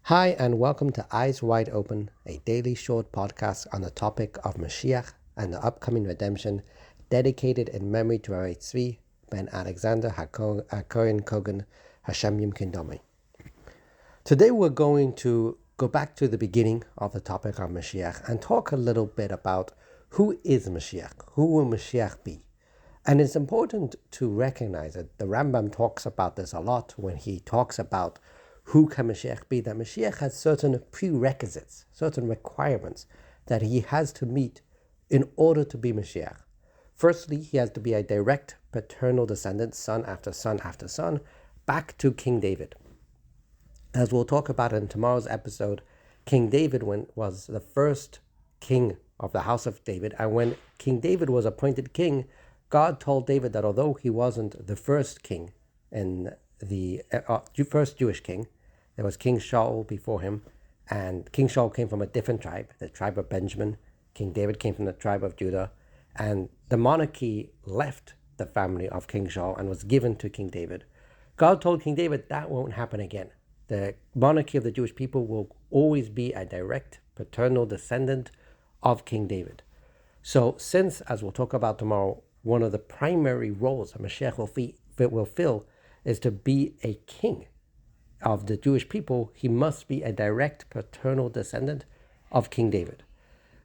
Hi, and welcome to Eyes Wide Open, a daily short podcast on the topic of Mashiach and the upcoming redemption, dedicated in memory to our Tzvi ben Alexander HaKohen Kogan Hashem Yimkin Domi. Today we're going to go back to the beginning of the topic of Mashiach and talk a little bit about who is Mashiach, who will Mashiach be. And it's important to recognize that the Rambam talks about this a lot when he talks about who can Mashiach be, that Mashiach has certain prerequisites, certain requirements that he has to meet in order to be Mashiach. Firstly, he has to be a direct paternal descendant, son after son after son, back to King David. As we'll talk about in tomorrow's episode, King David was the first king of the house of David, and when King David was appointed king, God told David that although he wasn't the first king and the first Jewish king, there was King Shaul before him, and King Shaul came from a different tribe, the tribe of Benjamin. King David came from the tribe of Judah, and the monarchy left the family of King Shaul and was given to King David. God told King David that won't happen again. The monarchy of the Jewish people will always be a direct paternal descendant of King David. So since, as we'll talk about tomorrow, one of the primary roles a Mashiach will fill is to be a king of the Jewish people, he must be a direct paternal descendant of King David.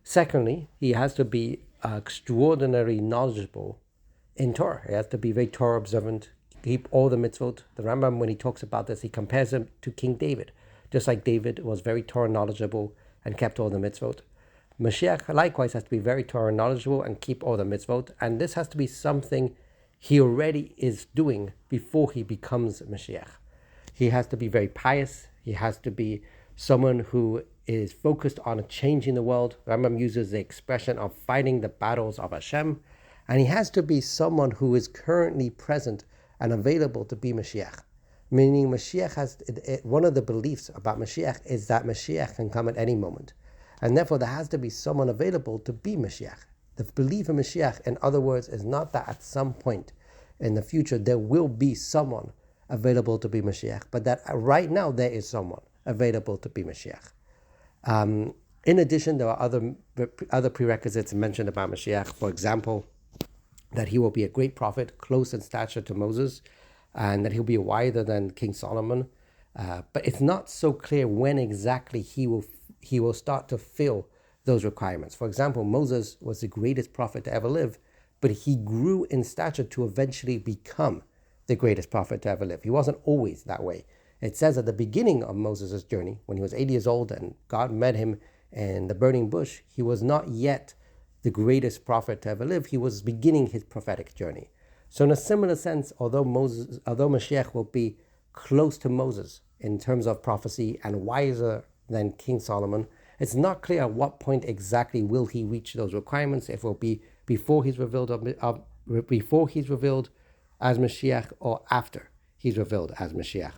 Secondly, he has to be extraordinarily knowledgeable in Torah. He has to be very Torah observant, keep all the mitzvot. The Rambam, when he talks about this, he compares him to King David. Just like David was very Torah knowledgeable and kept all the mitzvot, Mashiach likewise has to be very Torah knowledgeable and keep all the mitzvot. And this has to be something he already is doing before he becomes Mashiach. He has to be very pious. He has to be someone who is focused on changing the world. Rambam uses the expression of fighting the battles of Hashem. And he has to be someone who is currently present and available to be Mashiach. Meaning Mashiach one of the beliefs about Mashiach is that Mashiach can come at any moment. And therefore there has to be someone available to be Mashiach. The belief in Mashiach, in other words, is not that at some point in the future there will be someone available to be Mashiach, but that right now there is someone available to be Mashiach. In addition, there are other prerequisites mentioned about Mashiach. For example, that he will be a great prophet, close in stature to Moses, and that he'll be wiser than King Solomon. But it's not so clear when exactly he will start to fill those requirements. For example, Moses was the greatest prophet to ever live, but he grew in stature to eventually become the greatest prophet to ever live. He wasn't always that way. It says at the beginning of Moses' journey, when he was 80 years old and God met him in the burning bush, he was not yet the greatest prophet to ever live. He was beginning his prophetic journey. So in a similar sense, although Mashiach will be close to Moses in terms of prophecy and wiser than King Solomon, it's not clear at what point exactly will he reach those requirements, if it will be before he's revealed as Mashiach or after he's revealed as Mashiach.